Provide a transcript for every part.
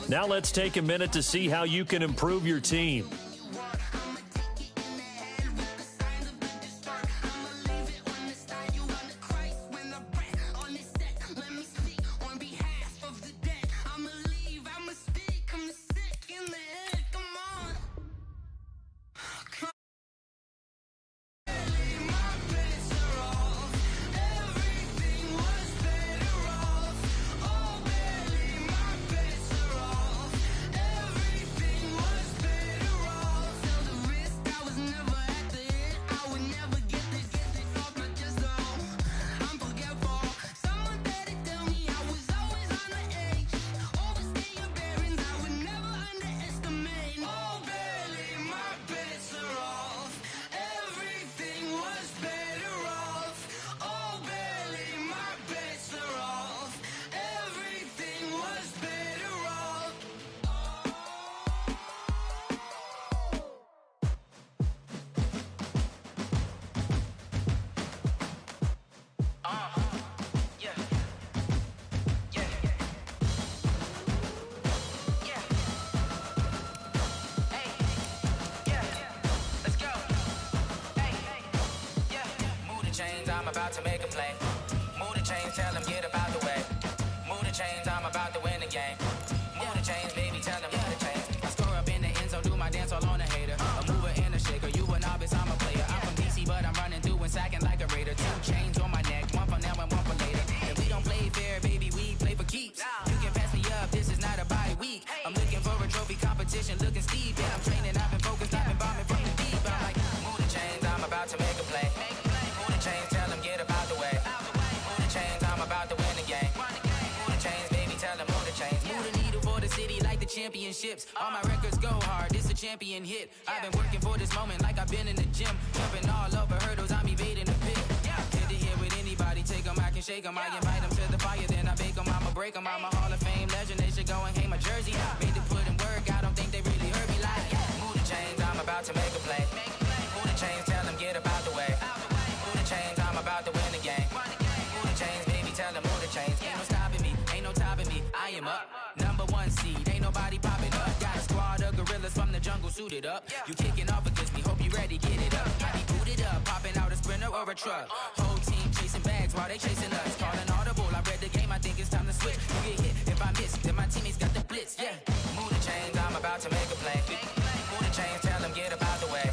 Now let's take a minute to see how you can improve your team. I'm about to make a play. Move the chains, tell them get up out the way. Move the chains, I'm about to win the game. Move the chains, baby, tell them move the chains. I score up in the end zone, do my dance all on a hater. A mover and a shaker, you a novice, I'm a player. I'm from DC, but I'm running through and sacking like a raider. 2 chains on my neck, one for now and one for later. If we don't play fair, baby, we play for keeps. You can pass me up, this is not a bye week. I'm looking for a trophy competition, looking steep. Yeah, I'm training, I've been focused, I've been bombing from the deep. I'm like, move the chains, I'm about to make a play. Move the chains, tell them get up out the way. Move the chains, I'm about to win the game. Move the chains, baby, tell them move the chains. Move the needle for the city like the championships. All my records go hard, this a champion hit. I've been working for this moment like I've been in the gym. Jumping all over hurdles, I'm evading the pit. Hit to hit with anybody, take them, I can shake them. I invite them to the fire, then I bake them, I'ma break them. I'm a Hall of Fame legend, they should go and hang my jersey. Made to put in work, I don't think they really heard me like. Move the chains, I'm about to make a play. Move the chains, tell them get up out the way. Move the chains, I'm about to win the game. Move the chains, baby, tell them move the chains. Ain't no stopping me, ain't no topping me, I am up. Number 1 seed, ain't nobody popping up. Got a squad of gorillas from the jungle suited up. You kicking off against me, hope you ready, get it up. I be booted up, popping out a sprinter or a truck. Whole team chasing bags while they chasing us. Calling audible, I read the game, I think it's time to switch. You get hit, if I miss, then my teammates got the blitz, yeah. Move the chains, I'm about to make a play. Move the chains, tell them get up out the way.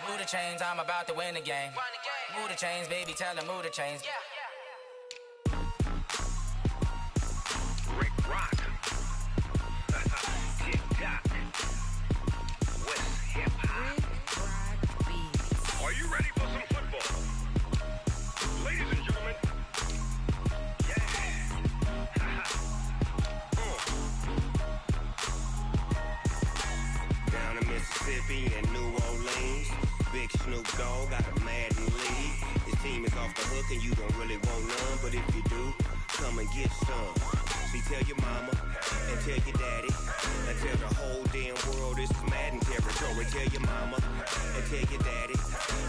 Move the chains, I'm about to win the game. Move the chains, baby, tell them move the chains. Rick Rock. TikTok. West Hip Hop. Are you ready for some football? Ladies and gentlemen. Yeah. Down in Mississippi and New Orleans, Big Snoop Dogg got a Madden league. His team is off the hook and you don't really want none, but if you do, come and get some. See, tell your mama and tell your daddy and tell the whole damn world this is Madden territory. Tell your mama and tell your daddy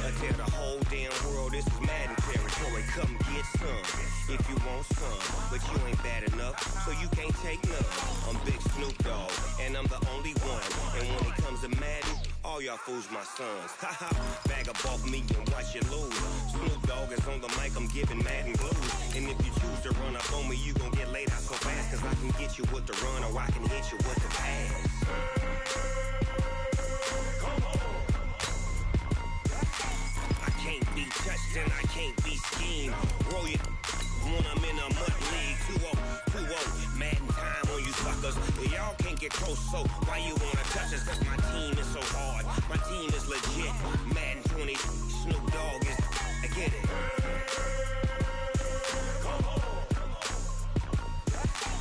and tell the whole damn world this is Madden territory. Come get some if you want some, but you ain't bad enough, so you can't take none. I'm Big Snoop Dogg and I'm the only one. And when it comes to Madden, all y'all fools my sons. Haha, bag up off me and watch you lose. Snoop Dogg is on the mic, I'm giving Madden blues. And if you choose to run up on me, you gon' get laid out so fast. Cause I can get you with the run or I can hit you with the pass. Come on. I can't be touched and I can't be schemed. Roll you when I'm in a mud league. 2-0, 2-0, Madden time on you suckers. Y'all can't get close, so why you wanna touch us? Cause my team is so hard, my team is legit. Madden 20, Snoop Dogg is, I get it. Come on.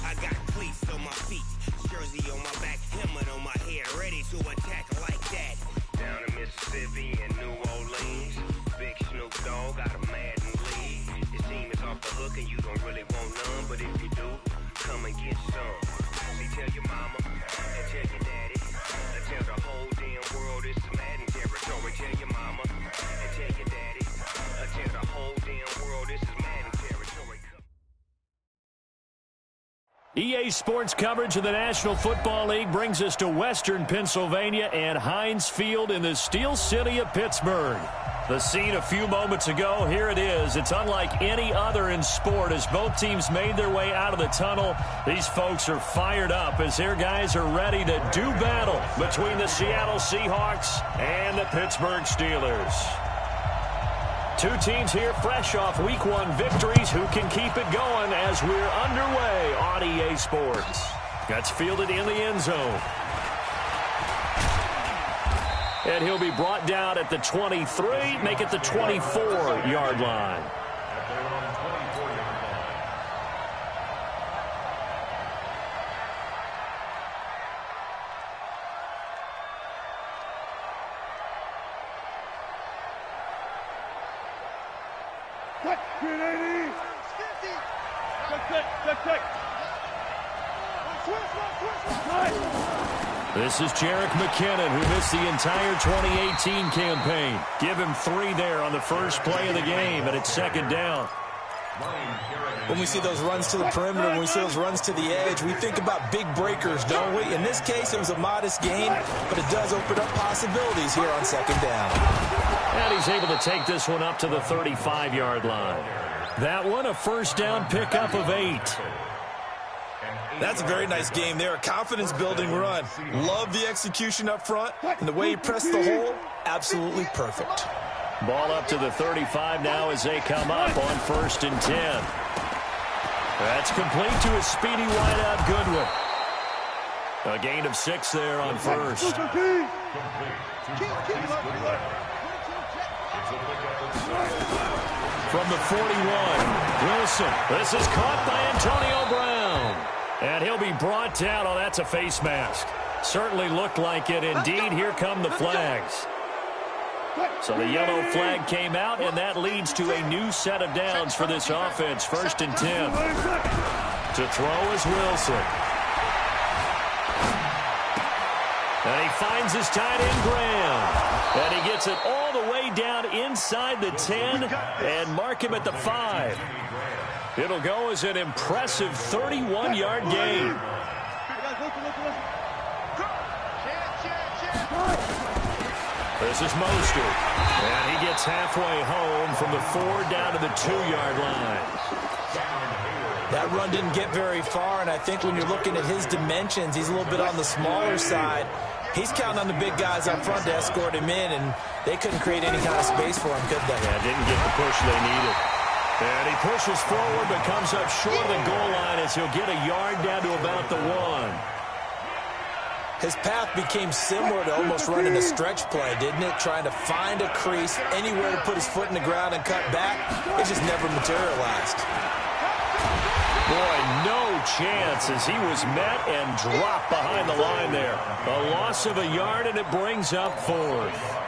I got cleats on my feet, jersey on my back, helmet on my head, ready to attack like that. Down in Mississippi and New Orleans, Big Snoop Dogg got a Madden league. His team is off the hook and you don't really want none, but if you do, come and get some. See, tell your mama and tell your daddy and tell the whole damn world this is Madden territory. Tell your mama and tell your daddy and tell the whole damn world this is Madden territory. EA Sports coverage of the National Football League brings us to Western Pennsylvania and Heinz Field in the Steel City of Pittsburgh. The scene a few moments ago, here it is. It's unlike any other in sport as both teams made their way out of the tunnel. These folks are fired up as their guys are ready to do battle between the Seattle Seahawks and the Pittsburgh Steelers. Two teams here fresh off Week 1 victories. Who can keep it going as we're underway on EA Sports? That's fielded in the end zone. And he'll be brought down at the 23, make it the 24-yard line. This is Jerick McKinnon, who missed the entire 2018 campaign. Give him 3 there on the first play of the game, and it's second down. When we see those runs to the perimeter, when we see those runs to the edge, we think about big breakers, don't we? In this case, it was a modest gain, but it does open up possibilities here on second down. And he's able to take this one up to the 35-yard line. That one, a first down pickup of 8. That's a very nice game there, a confidence-building run. Love the execution up front, and the way he pressed the hole, absolutely perfect. Ball up to the 35 now as they come up on 1st and 10. That's complete to a speedy wideout Goodwin. A gain of 6 there on first. From the 41, Wilson. This is caught by Antonio Brown. And he'll be brought down. Oh, that's a face mask. Certainly looked like it. Indeed, here come the flags. So the yellow flag came out, and that leads to a new set of downs for this offense. 1st and 10. To throw is Wilson. And he finds his tight end, Graham. And he gets it all the way down inside the 10 and mark him at the 5. It'll go as an impressive 31-yard gain. This is Mostert. And he gets halfway home from the 4 down to the 2-yard line. That run didn't get very far, and I think when you're looking at his dimensions, he's a little bit on the smaller side. He's counting on the big guys up front to escort him in, and they couldn't create any kind of space for him, could they? Yeah, didn't get the push they needed. And he pushes forward but comes up short of the goal line as he'll get a yard down to about the 1. His path became similar to almost running a stretch play, didn't it? Trying to find a crease, anywhere to put his foot in the ground and cut back. It just never materialized. Boy, no chance as he was met and dropped behind the line there. A loss of a yard, and it brings up 4th.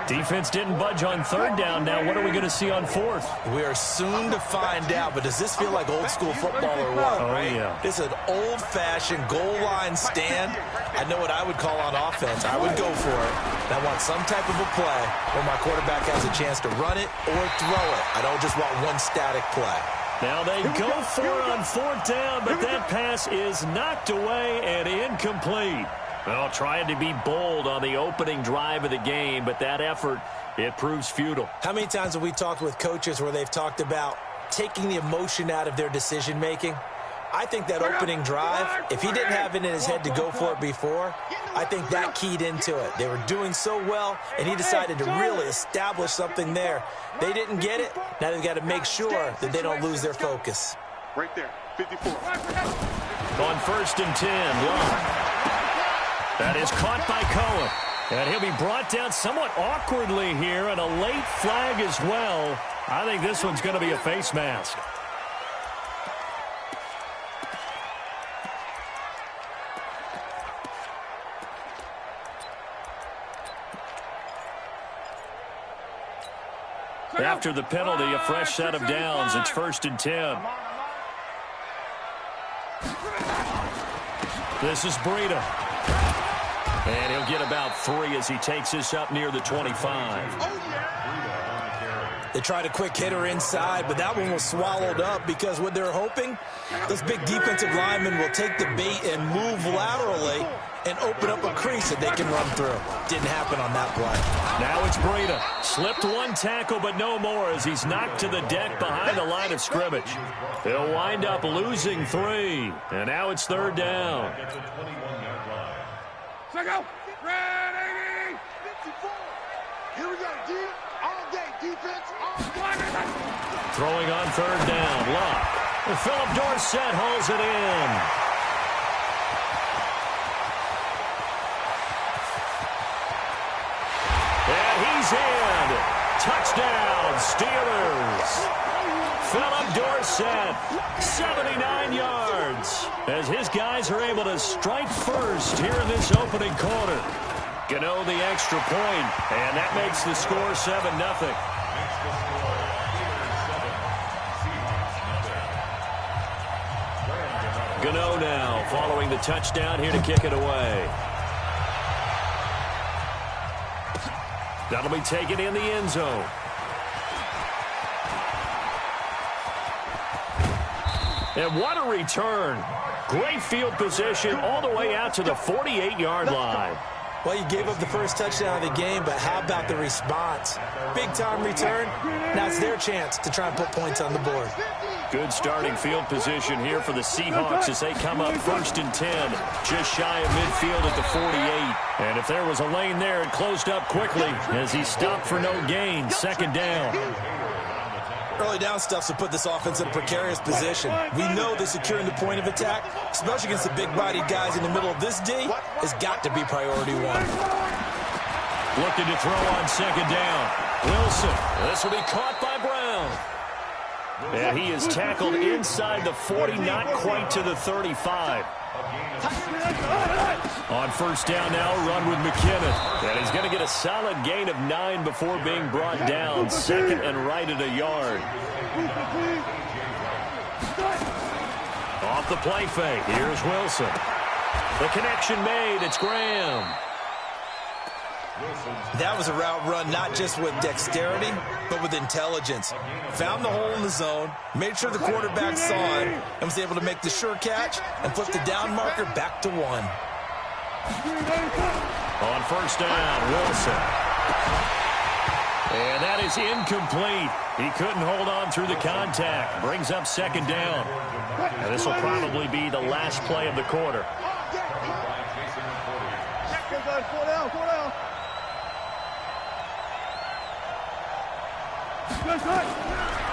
Defense didn't budge on 3rd down. Now what are we going to see on 4th? We are soon to find out, but does this feel like old school football or what? Oh, yeah. This is an old-fashioned goal line stand. I know what I would call on offense. I would go for it. And I want some type of a play where my quarterback has a chance to run it or throw it. I don't just want one static play. Now they go for it on 4th down, but that pass is knocked away and incomplete. Well, trying to be bold on the opening drive of the game, but that effort, it proves futile. How many times have we talked with coaches where they've talked about taking the emotion out of their decision-making? I think that opening drive, if he didn't have it in his head to go for it before, I think that keyed into it. They were doing so well, and he decided to really establish something there. They didn't get it. Now they've got to make sure that they don't lose their focus. Right there, 54. On 1st and 10, Long. That is caught by Cohen. And he'll be brought down somewhat awkwardly here, and a late flag as well. I think this one's going to be a face mask. After the penalty, a fresh set of downs. It's 1st and 10. This is Breida. And he'll get about 3 as he takes this up near the 25. They tried a quick hitter inside, but that one was swallowed up because what they're hoping, those big defensive linemen will take the bait and move laterally and open up a crease that they can run through. Didn't happen on that play. Now it's Breida. Slipped one tackle, but no more as he's knocked to the deck behind the line of scrimmage. He'll wind up losing 3, and now it's 3rd down. Go. Ready. 54. Here we go. All day defense. Throwing on 3rd down. Luck. Philip Dorsett holds it in. And he's in. Touchdown, Steelers. Philip Dorsett, 79 yards, as his guys are able to strike first here in this opening quarter. Gano the extra point, and that makes the score 7-0. Gano now following the touchdown here to kick it away. That'll be taken in the end zone. And what a return. Great field position all the way out to the 48-yard line. Well, you gave up the first touchdown of the game, but how about the response? Big-time return. Now it's their chance to try and put points on the board. Good starting field position here for the Seahawks as they come up 1st and 10, just shy of midfield at the 48. And if there was a lane there, it closed up quickly as he stopped for no gain. 2nd down. Early down stuff to put this offense in a precarious position. We know that securing the point of attack, especially against the big-bodied guys in the middle of this D, has got to be priority 1. Looking to throw on 2nd down. Wilson. This will be caught by Brown. And he is tackled inside the 40, not quite to the 35. On 1st down now, run with McKinnon. And he's going to get a solid gain of 9 before being brought down. 2nd and right at a yard. Off the play fake. Here's Wilson. The connection made. It's Graham. That was a route run not just with dexterity, but with intelligence. Found the hole in the zone, made sure the quarterback saw it, and was able to make the sure catch and flip the down marker back to 1. On 1st down, Wilson. And that is incomplete. He couldn't hold on through the contact. Brings up 2nd down. And this will probably be the last play of the quarter.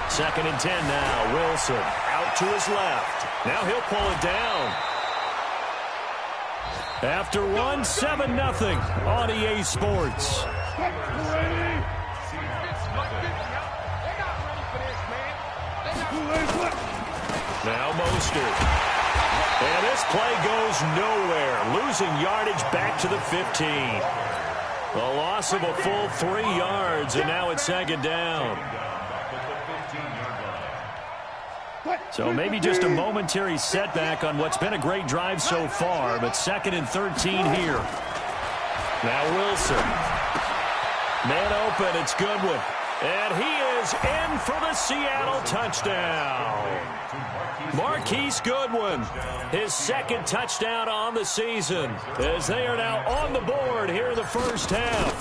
Second and 10 now. Wilson out to his left. Now he'll pull it down. After 7-0 on EA Sports. Now Mostert. And this play goes nowhere. Losing yardage back to the 15. A loss of a full 3 yards, and now it's 2nd down. So maybe just a momentary setback on what's been a great drive so far, but 2nd and 13 here. Now Wilson. Man open, it's Goodwin. And he is in for the Seattle touchdown. Marquise Goodwin, his 2nd touchdown on the season, as they are now on the board here in the 1st half.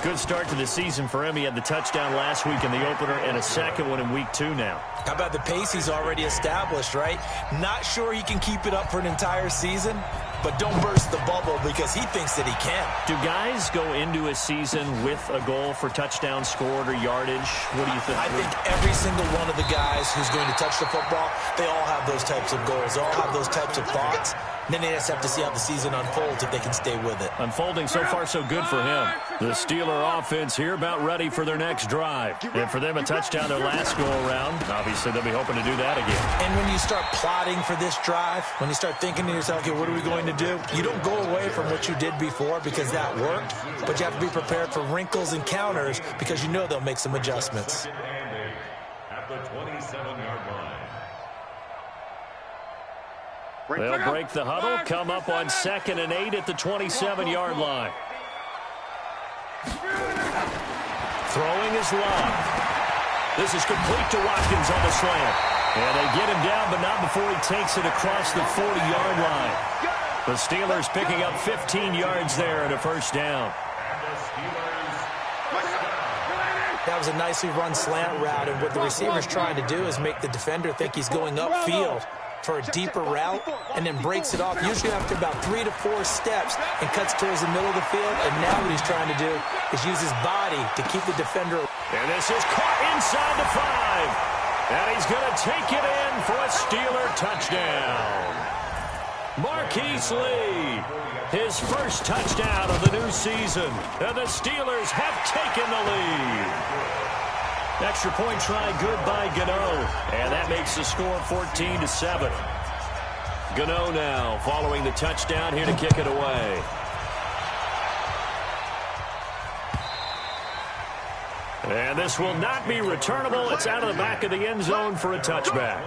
Good start to the season for him. He had the touchdown last week in the opener and a 2nd one in week 2 now. How about the pace he's already established, right? Not sure he can keep it up for an entire season, but don't burst the bubble because he thinks that he can. Do guys go into a season with a goal for touchdown scored or yardage? What do you think? I think every single one of the guys who's going to touch the football, they all have those types of goals. They all have those types of thoughts. And then they just have to see how the season unfolds if they can stay with it. Unfolding so far so good for him. The Steeler offense here about ready for their next drive. And for them, a touchdown their last go-around. Obviously, they'll be hoping to do that again. And when you start plotting for this drive, when you start thinking to yourself, okay, what are we going to do? You don't go away from what you did before because that worked, but you have to be prepared for wrinkles and counters because you know they'll make some adjustments. At the 27-yard line. They'll break the huddle, come up on 2nd and 8 at the 27-yard line. Throwing is Love. This is complete to Watkins on the slant. And they get him down, but not before he takes it across the 40-yard line. The Steelers picking up 15 yards there and a first down. That was a nicely run slant route, and what the receiver's trying to do is make the defender think he's going upfield for a deeper route, and then breaks it off, usually after about 3 to 4 steps, and cuts towards the middle of the field. And now what he's trying to do is use his body to keep the defender. And this is caught inside the 5. And he's going to take it in for a Steeler touchdown. Marquise Lee, his first touchdown of the new season. And the Steelers have taken the lead. Extra point try good by Gano. And that makes the score 14-7. Gano now following the touchdown here to kick it away. And this will not be returnable. It's out of the back of the end zone for a touchback.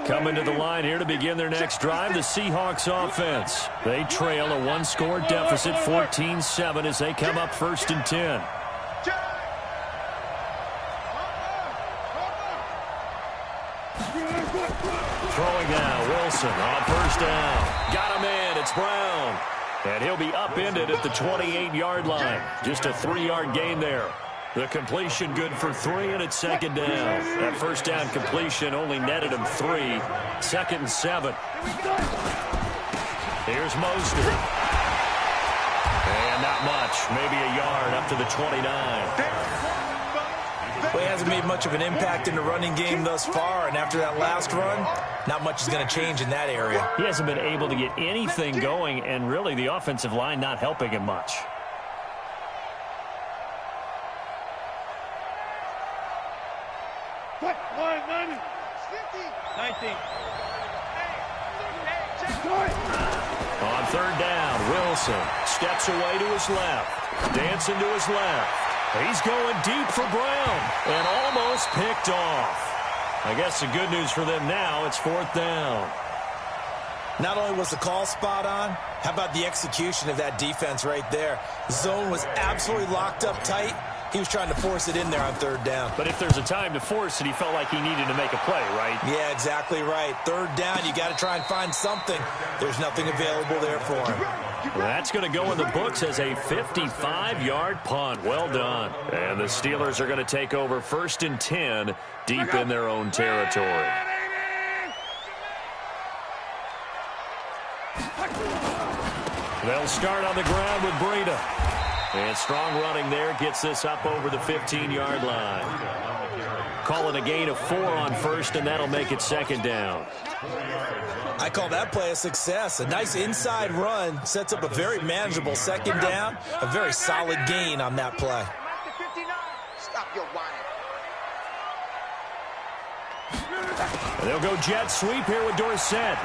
Coming to the line here to begin their next drive, the Seahawks offense. They trail a one-score deficit, 14-7, as they come up 1st and 10. Throwing now, Wilson on 1st down. Got him in, it's Brown. And he'll be upended at the 28-yard line. Just a 3-yard gain there. The completion good for 3, and it's 2nd down. That 1st down completion only netted him 3. 2nd and 7. Here's Mostert. And not much. Maybe a yard up to the 29. Well, he hasn't made much of an impact in the running game thus far, and after that last run, not much is going to change in that area. He hasn't been able to get anything going, and really the offensive line not helping him much. On 3rd down, Wilson steps away to his left, dancing to his left. He's going deep for Brown and almost picked off. I guess the good news for them now, it's 4th down. Not only was the call spot on, how about the execution of that defense right there? The zone was absolutely locked up tight. He was trying to force it in there on 3rd down. But if there's a time to force it, he felt like he needed to make a play, right? Yeah, exactly right. 3rd down, you got to try and find something. There's nothing available there for him. Well, that's going to go in the books as a 55-yard punt. Well done. And the Steelers are going to take over 1st and 10 deep in their own territory. They'll start on the ground with Breida. And strong running there gets this up over the 15-yard line. Calling a gain of 4 on 1st, and that'll make it 2nd down. I call that play a success. A nice inside run sets up a very manageable 2nd down. A very solid gain on that play. Stop your whining. And they'll go jet sweep here with Dorsett.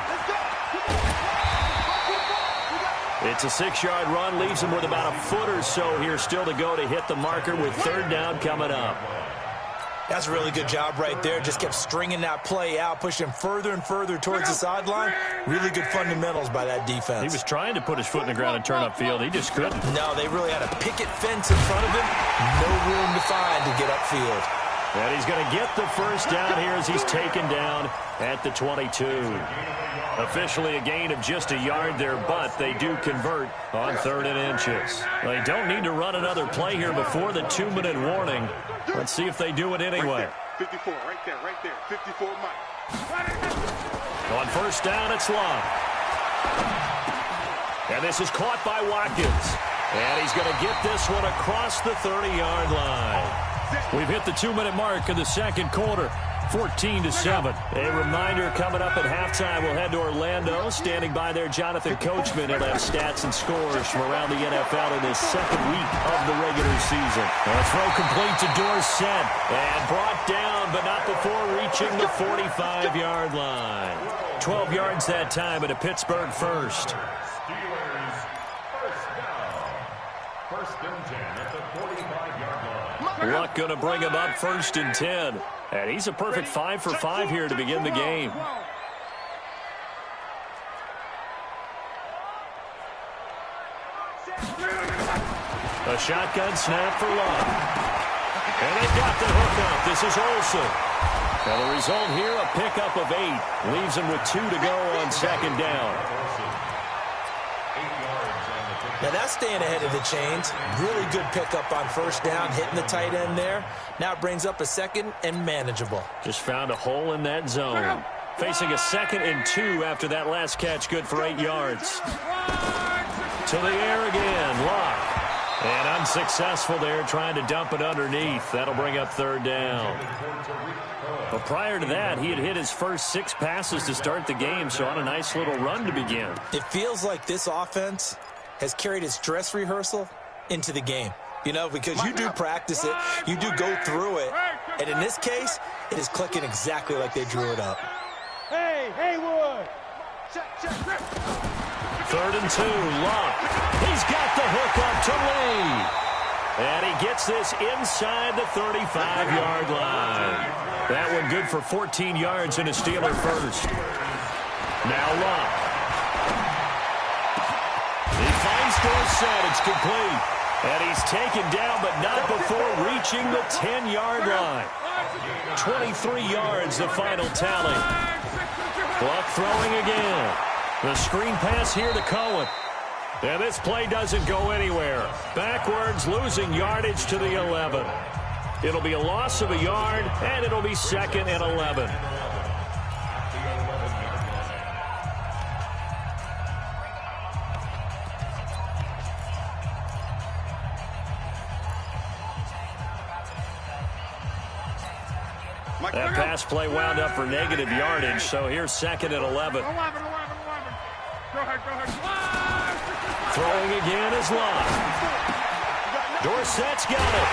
It's a 6-yard run, leaves him with about a foot or so here still to go to hit the marker with 3rd down coming up. That's a really good job right there. Just kept stringing that play out, pushing him further and further towards the sideline. Really good fundamentals by that defense. He was trying to put his foot in the ground and turn upfield. He just couldn't. No, they really had a picket fence in front of him. No room to find to get upfield. And he's going to get the 1st down here as he's taken down at the 22. Officially a gain of just a yard there, but they do convert on 3rd and inches. They don't need to run another play here before the 2-minute warning. Let's see if they do it anyway. 54, right there. 54, Mike. On 1st down, it's Love. And this is caught by Watkins. And he's going to get this one across the 30-yard line. We've hit the 2-minute mark of the 2nd quarter. 14-7. A reminder coming up at halftime. We'll head to Orlando. Standing by there, Jonathan Coachman. He'll have stats and scores from around the NFL in his 2nd week of the regular season. A throw complete to Dorsett. And brought down, but not before reaching the 45-yard line. 12 yards that time at a Pittsburgh first. Steelers first down. 1st and 10 at the 45-yard line. Luck going to bring him up 1st and 10. And he's a perfect 5 for 5 here to begin the game. A shotgun snap for Love. And they've got the hook up. This is Olsen. Now the result here, a pickup of 8. Leaves him with 2 to go on second down. Now that's staying ahead of the chains. Really good pickup on first down, hitting the tight end there. Now it brings up a second and manageable. Just found a hole in that zone. Facing a 2nd and 2 after that last catch, good for 8 yards. To the air again, Locke. And unsuccessful there, trying to dump it underneath. That'll bring up 3rd down. But prior to that, he had hit his first 6 passes to start the game, so on a nice little run to begin. It feels like this offense has carried its dress rehearsal into the game. You know, because you do practice it, you do go through it, and in this case, it is clicking exactly like they drew it up. Hey, Haywood! Check. 3rd and 2, Locke. He's got the hook up to Lee. And he gets this inside the 35-yard line. That one good for 14 yards and a Steeler first. Now Locke. He finds Dorsett. It's complete. And he's taken down, but not before reaching the 10-yard line. 23 yards, the final tally. Luck throwing again. The screen pass here to Cohen. And this play doesn't go anywhere. Backwards, losing yardage to the 11. It'll be a loss of a yard, and it'll be 2nd and 11. That pass play wound up for negative yardage, so here's 2nd and 11. Go ahead. Throwing again is Locke. Dorsett's got it.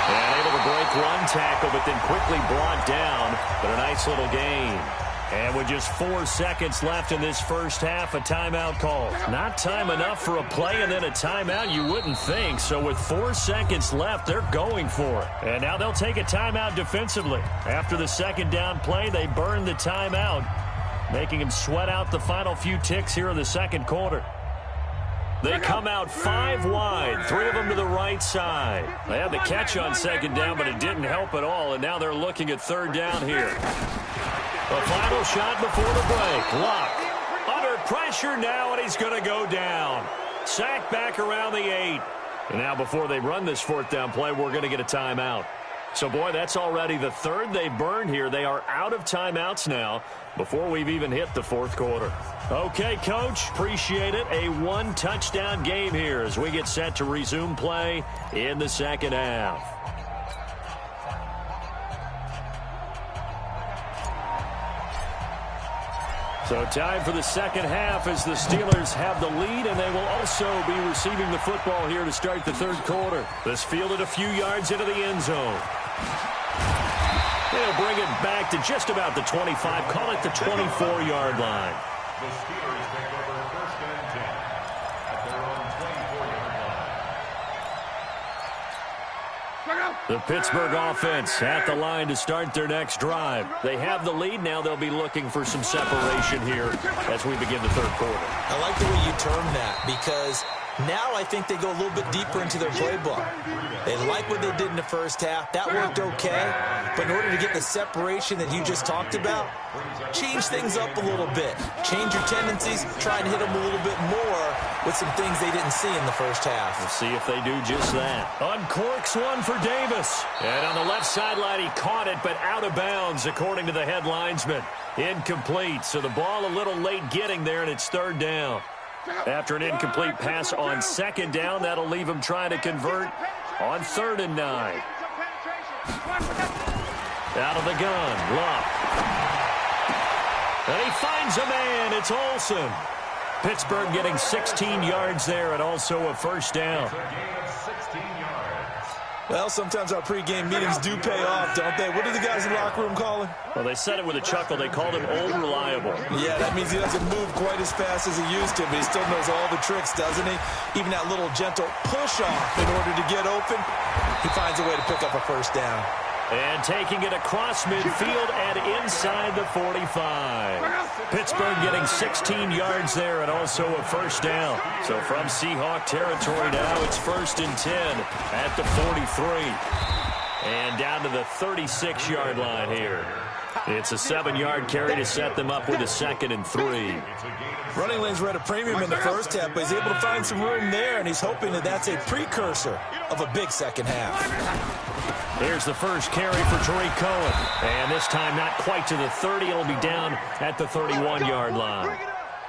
And able to break one tackle, but then quickly brought down. But a nice little gain. And with just 4 seconds left in this first half, a timeout call. Not time enough for a play and then a timeout, you wouldn't think. So with 4 seconds left, they're going for it. And now they'll take a timeout defensively. After the 2nd down play, they burn the timeout, making him sweat out the final few ticks here in the 2nd quarter. They come out 5 wide, 3 of them to the right side. They had the catch on 2nd down, but it didn't help at all, and now they're looking at 3rd down here. The final shot before the break. Locke under pressure now, and he's going to go down. Sacked back around the 8. And now before they run this 4th down play, we're going to get a timeout. So, boy, that's already the 3rd they've burned here. They are out of timeouts now before we've even hit the 4th quarter. Okay, Coach, appreciate it. A 1-touchdown game here as we get set to resume play in the 2nd half. So time for the 2nd half as the Steelers have the lead, and they will also be receiving the football here to start the 3rd quarter. This fielded a few yards into the end zone. They'll bring it back to just about the 25, call it the 24-yard line. The Steelers take over 1st and 10 at their own 24-yard line. The Pittsburgh offense at the line to start their next drive. They have the lead. Now they'll be looking for some separation here as we begin the 3rd quarter. I like the way you term that, because now I think they go a little bit deeper into their playbook. They like what they did in the first half. That worked okay. But in order to get the separation that you just talked about, change things up a little bit. Change your tendencies. Try and hit them a little bit more with some things they didn't see in the first half. We'll see if they do just that. Uncorks one for Davis. And on the left sideline, he caught it, but out of bounds, according to the head linesman. Incomplete. So the ball a little late getting there, and it's 3rd down. After an incomplete pass on 2nd down, that'll leave him trying to convert on 3rd and 9. Out of the gun, Locke. And he finds a man. It's Olsen. Pittsburgh getting 16 yards there and also a 1st down. Well, sometimes our pregame meetings do pay off, don't they? What do the guys in the locker room call him? Well, they said it with a chuckle. They called him Old Reliable. Yeah, that means he doesn't move quite as fast as he used to, but he still knows all the tricks, doesn't he? Even that little gentle push-off in order to get open, he finds a way to pick up a 1st down. And taking it across midfield and inside the 45. Pittsburgh getting 16 yards there and also a first down. So from Seahawk territory now, it's 1st and 10 at the 43. And down to the 36-yard line here. It's a 7-yard carry to set them up with a 2nd and 3. Running lanes were at a premium in the first half, but he's able to find some room there, and he's hoping that that's a precursor of a big second half. Here's the first carry for Tariq Cohen. And this time not quite to the 30. It'll be down at the 31-yard line.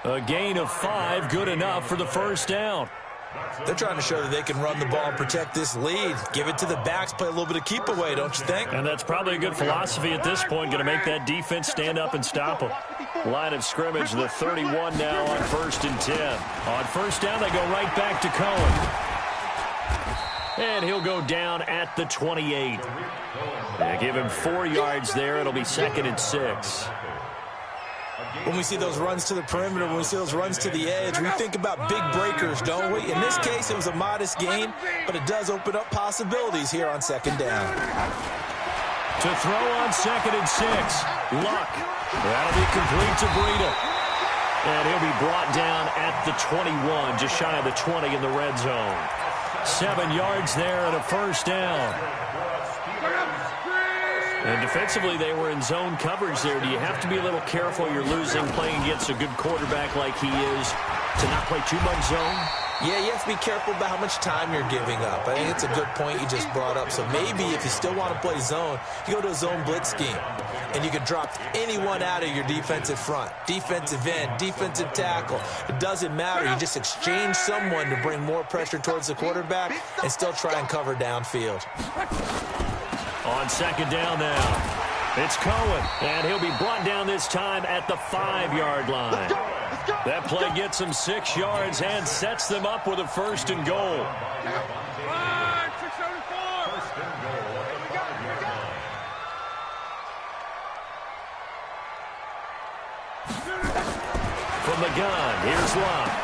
A gain of 5, good enough for the first down. They're trying to show that they can run the ball and protect this lead. Give it to the backs, play a little bit of keep away, don't you think? And that's probably a good philosophy at this point. Going to make that defense stand up and stop them. Line of scrimmage, the 31 now on 1st and 10. On first down, they go right back to Cohen. And he'll go down at the 28. They give him 4 yards there. It'll be 2nd and 6. When we see those runs to the perimeter, when we see those runs to the edge, we think about big breakers, don't we? In this case, it was a modest gain, but it does open up possibilities here on 2nd down. To throw on 2nd and 6. Luck. That'll be complete to Breida. And he'll be brought down at the 21, just shy of the 20 in the red zone. 7 yards there and a first down. And defensively, they were in zone coverage there. Do you have to be a little careful? You're losing, playing against a good quarterback like he is, to not play too much zone? Yeah, you have to be careful about how much time you're giving up. I think it's a good point you just brought up. So maybe if you still want to play zone, you go to a zone blitz scheme. And you can drop anyone out of your defensive front. Defensive end, defensive tackle. It doesn't matter. You just exchange someone to bring more pressure towards the quarterback and still try and cover downfield. On 2nd down now, it's Cohen, and he'll be brought down this time at the 5-yard line. That play gets him 6 yards and sets them up with a 1st and goal. From the gun, here's Locke.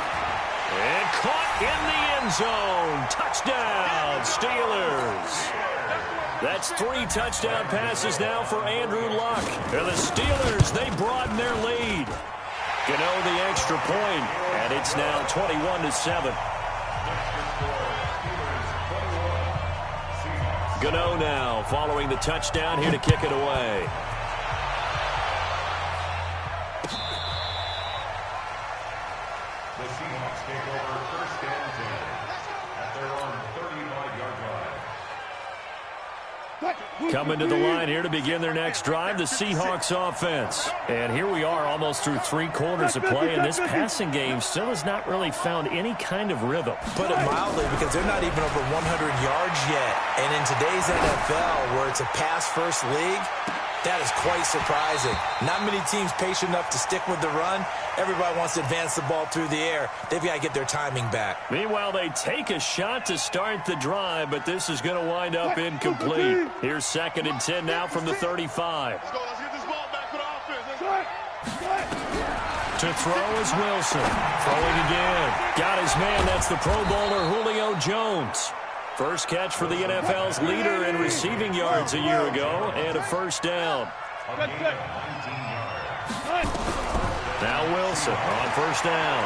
And caught in the end zone. Touchdown, Steelers. That's 3 touchdown passes now for Andrew Luck. And the Steelers, they broaden their lead. Gano the extra point, and it's now 21-7. Gano now following the touchdown here to kick it away. The Seahawks take over 1st and 10 at their own 35-yard line. Coming to the line here to begin their next drive, the Seahawks offense. And here we are almost through 3 quarters of play, and this passing game still has not really found any kind of rhythm. Put it mildly, because they're not even over 100 yards yet. And in today's NFL, where it's a pass-first league, that is quite surprising. Not many teams patient enough to stick with the run. Everybody wants to advance the ball through the air. They've got to get their timing back. Meanwhile, they take a shot to start the drive, but this is going to wind up incomplete. Here's 2nd and 10 now from the 35. Let's get this ball back for the offense. To throw is Wilson. Throwing again. Got his man. That's the Pro Bowler Julio Jones. First catch for the NFL's leader in receiving yards a year ago, and a first down. Now Wilson on first down.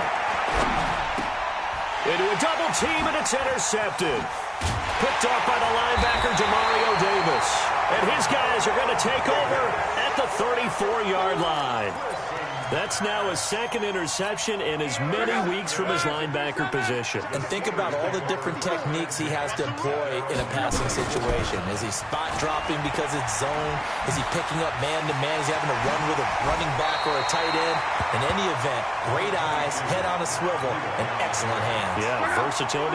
Into a double team, and it's intercepted. Picked off by the linebacker, Demario Davis. And his guys are going to take over at the 34-yard line. That's now a 2nd interception in as many weeks from his linebacker position. And think about all the different techniques he has to employ in a passing situation. Is he spot dropping because it's zone? Is he picking up man-to-man? Is he having to run with a running back or a tight end? In any event, great eyes, head on a swivel, and excellent hands. Yeah, versatility.